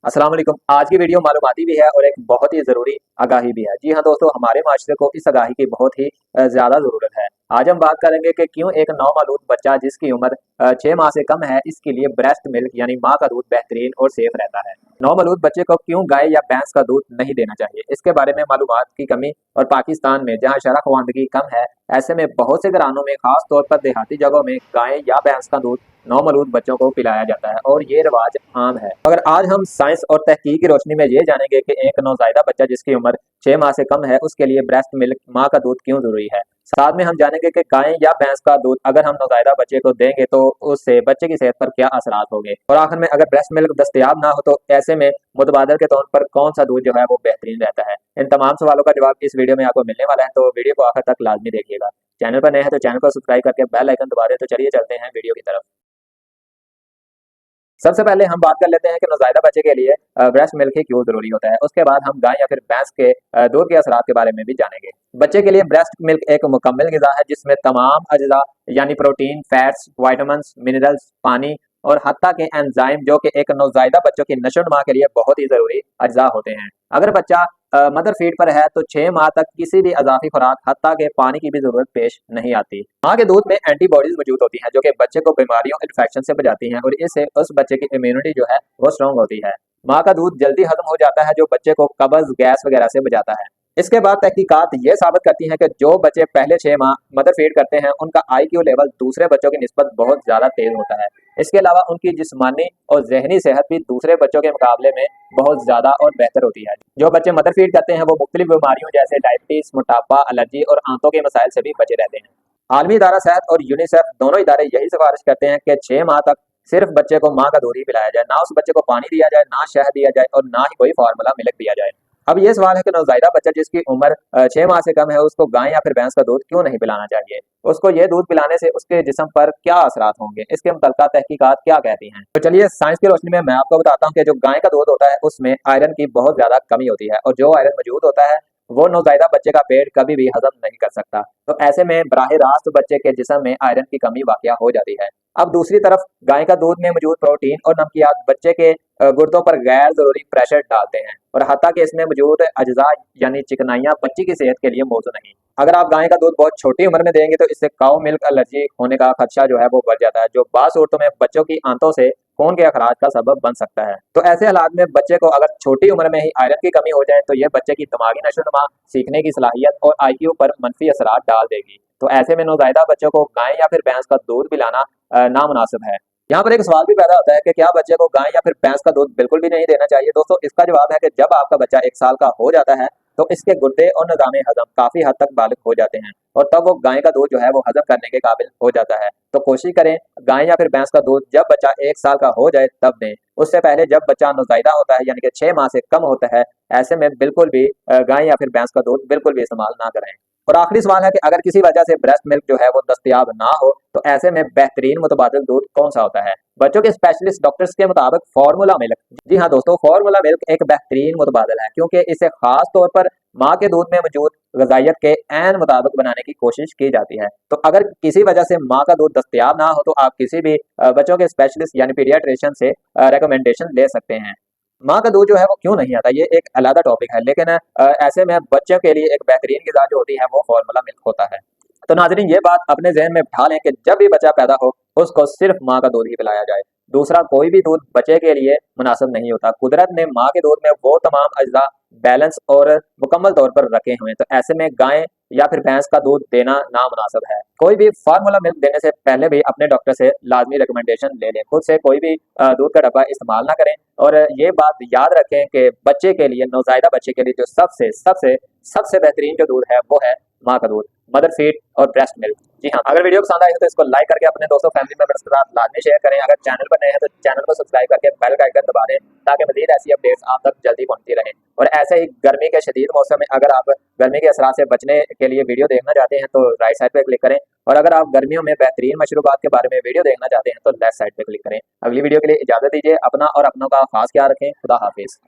अस्सलाम वालेकुम। आज की वीडियो मालूमाती भी है और एक बहुत ही ज़रूरी आगाही भी है। जी हाँ दोस्तों, हमारे माशरे को इस आगाही की बहुत ही ज़्यादा ज़रूरत है। आज हम बात करेंगे कि क्यों एक नौमौलूद बच्चा जिसकी उम्र 6 माह से कम है, इसके लिए ब्रेस्ट मिल्क यानी माँ का दूध बेहतरीन और सेफ रहता है। नौमौलूद बच्चे को क्यों गाय या भैंस का दूध नहीं देना चाहिए, इसके बारे में मालूमात की कमी और पाकिस्तान में जहाँ शरह ख्वानदगी कम है, ऐसे में बहुत से घरानों में खास तौर पर देहाती जगहों में गाय या भैंस का दूध नौमौलूद बच्चों को पिलाया जाता है और ये रिवाज आम है। अगर आज हम साइंस और तहकीक की रोशनी में ये जानेंगे कि एक नौज़ायदा बच्चा जिसकी उम्र 6 माह से कम है उसके लिए ब्रेस्ट मिल्क माँ का दूध क्यों जरूरी है। साथ में हम जानेंगे कि गाय या भैंस का दूध अगर हम नौज़ायदा बच्चे को देंगे तो उससे बच्चे की सेहत पर क्या असरात होंगे, और आखिर में अगर ब्रेस्ट मिल्क दस्तयाब ना हो तो ऐसे में मुतबादल के तौर पर कौन सा दूध जो है वो बेहतरीन रहता है। इन तमाम सवालों का जवाब इस वीडियो में आपको मिलने वाला है, तो वीडियो को आखिर तक लाजमी देखिएगा। चैनल पर नए हैं तो चैनल को सब्सक्राइब करके बेल आइकन दबा दें। तो चलिए चलते हैं वीडियो की तरफ। सबसे पहले हम बात कर लेते हैं कि नौज़ायदा बच्चे के लिए ब्रेस्ट मिल्क ही क्यों जरूरी होता है। उसके बाद हम गाय या फिर भैंस के दूध के असरात के बारे में भी जानेंगे। बच्चे के लिए ब्रेस्ट मिल्क एक मुकम्मल ग़िज़ा है जिसमें तमाम अज्जा यानी प्रोटीन, फैट्स, विटामिन्स, मिनरल्स, पानी और हत्ता के एंजाइम जो कि एक नौज़ायदा बच्चों की नशोनुमा के लिए बहुत ही ज़रूरी अज्जा होते हैं। अगर बच्चा मदर फीड पर है तो 6 माह तक किसी भी अजाफी खुराक हत्ता के पानी की भी जरूरत पेश नहीं आती। माँ के दूध में एंटीबॉडीज मौजूद होती हैं जो कि बच्चे को बीमारियों इन्फेक्शन से बचाती हैं और इससे उस बच्चे की इम्यूनिटी जो है वो स्ट्रांग होती है। माँ का दूध जल्दी हजम हो जाता है जो बच्चे को कब्ज, गैस वगैरह से बचाता है। इसके बाद तहकीकात ये साबित करती हैं कि जो बच्चे पहले 6 माह मदर फीड करते हैं उनका IQ लेवल दूसरे बच्चों की निस्बत बहुत ज्यादा तेज होता है। इसके अलावा उनकी जिस्मानी और जहनी सेहत भी दूसरे बच्चों के मुकाबले में बहुत ज्यादा और बेहतर होती है। जो बच्चे मदर फीड करते हैं वो मुख्तलिफ बीमारियों जैसे डायबिटीज, मोटापा, एलर्जी और आंतों के मसाइल से भी बचे रहते हैं। आलमी इदारा सेहत और यूनिसेफ दोनों इदारे यही सिफारिश करते हैं कि 6 माह तक सिर्फ बच्चे को माँ का दूध ही पिलाया जाए, ना उस बच्चे को पानी दिया जाए, ना शहद दिया जाए और ना ही कोई फार्मूला मिल्क दिया जाए। अब ये सवाल है कि नौज़ायदा बच्चा जिसकी उम्र 6 माह से कम है उसको गाय या फिर भैंस का दूध क्यों नहीं पिलाना चाहिए। उसको ये दूध पिलाने से उसके जिस्म पर क्या असरात होंगे, इसके मुतल्लिका तहकीकात क्या कहती हैं। तो चलिए साइंस की रोशनी में मैं आपको बताता हूँ कि जो गाय का दूध होता है उसमें आयरन की बहुत ज्यादा कमी होती है और जो आयरन मौजूद होता है वो नौज़ायदा बच्चे का पेट कभी भी हजम नहीं कर सकता। तो ऐसे में बराह रास्त बच्चे के जिस्म में आयरन की कमी वाक़या हो जाती है। अब दूसरी तरफ गाय का दूध में मौजूद प्रोटीन और नमकियात बच्चे के गुर्दों पर गैर जरूरी प्रेशर डालते हैं और हत्ता कि इसमें मौजूद अज्जा यानी चिकनाइयाँ बच्चे की सेहत के लिए मौजूद नहीं। अगर आप गाय का दूध बहुत छोटी उम्र में देंगे तो इससे काउ मिल्क एलर्जी होने का खदशा जो है वो बढ़ जाता है, जो बास सूरतों में बच्चों की आंतों से खून के अखराज का सबब बन सकता है। तो ऐसे हालात में बच्चे को अगर छोटी उम्र में ही आयरन की कमी हो जाए तो यह बच्चे की दिमागी नशोनुमा, सीखने की सलाहियत और IQ पर मनफी असरात डाल देगी। तो ऐसे में नौज़ायदा बच्चों को गाय या फिर भैंस का दूध पिलाना नामुनासिब है। यहाँ पर एक सवाल भी पैदा होता है कि क्या बच्चे को गाय या फिर भैंस का दूध बिल्कुल भी नहीं देना चाहिए। दोस्तों इसका जवाब है कि जब आपका बच्चा 1 साल का हो जाता है तो इसके गुर्दे और निज़ाम हजम काफी हद तक बालिग हो जाते हैं और तब वो गाय का दूध जो है वो हजम करने के काबिल हो जाता है। तो कोशिश करें गाय या फिर भैंस का दूध जब बच्चा 1 साल का हो जाए तब दें। उससे पहले जब बच्चा नौज़ायदा होता है यानी कि 6 माह से कम होता है, ऐसे में बिल्कुल भी गाय या फिर भैंस का दूध बिल्कुल भी इस्तेमाल ना करें। और आखिरी सवाल है कि अगर किसी वजह से ब्रेस्ट मिल्क जो है वो दस्तयाब ना हो तो ऐसे में बेहतरीन मुतबादिल दूध कौन सा होता है। बच्चों के स्पेशलिस्ट डॉक्टर्स के मुताबिक फार्मूला मिल्क, जी हाँ दोस्तों, फार्मूला मिल्क एक बेहतरीन मुतबादिल है क्योंकि इसे खास तौर पर माँ के दूध में मौजूद गजाइत के ऐन मुताबिक बनाने की कोशिश की जाती है। तो अगर किसी वजह से माँ का दूध दस्तयाब ना हो तो आप किसी भी बच्चों के स्पेशलिस्ट यानी पीडियाट्रिशियन से रिकमेंडेशन ले सकते हैं। माँ का दूध जो है वो क्यों नहीं आता ये एक अलग टॉपिक है, लेकिन ऐसे में बच्चों के लिए एक बेहतरीन ग़िज़ा जो होती है वो फार्मूला मिल्क होता है। तो नाज़रीन ये बात अपने ज़हन में बिठा लें कि जब भी बच्चा पैदा हो उसको सिर्फ माँ का दूध ही पिलाया जाए। दूसरा कोई भी दूध बच्चे के लिए मुनासिब नहीं होता। कुदरत ने माँ के दूध में वो तमाम अज्जा बैलेंस और मुकम्मल तौर पर रखे हुए हैं, तो ऐसे में गाय या फिर भैंस का दूध देना नामुनासिब है। कोई भी फार्मूला मिल्क देने से पहले भी अपने डॉक्टर से लाजमी रिकमेंडेशन ले लें। खुद से कोई भी दूध का डब्बा इस्तेमाल ना करें। और ये बात याद रखें कि बच्चे के लिए, नौज़ायदा बच्चे के लिए जो सबसे सबसे सबसे बेहतरीन जो दूध है वो है माँ का दूध, मदर फीड और ब्रेस्ट मिल्क। जी हाँ, अगर वीडियो पसंद आई हो तो इसको लाइक करके अपने दोस्तों, फैमिली मेंबर्स के साथ लाजमी शेयर करें। अगर चैनल पर नए हैं तो चैनल को सब्सक्राइब करके बेल का आइकन दबा दें ताकि मज़ीद ऐसी अपडेट्स आप तक जल्दी पहुंचती रहें। और ऐसे ही गर्मी के शदीद मौसम में अगर आप गर्मी के असरात से बचने के लिए वीडियो देखना चाहते हैं तो राइट साइड पे क्लिक करें, और अगर आप गर्मियों में बेहतरीन मशरूबात के बारे में वीडियो देखना चाहते हैं तो लेफ्ट साइड पे क्लिक करें। अगली वीडियो के लिए इजाजत दीजिए। अपना और अपनों का खास ख्याल रखें। खुदा हाफिज।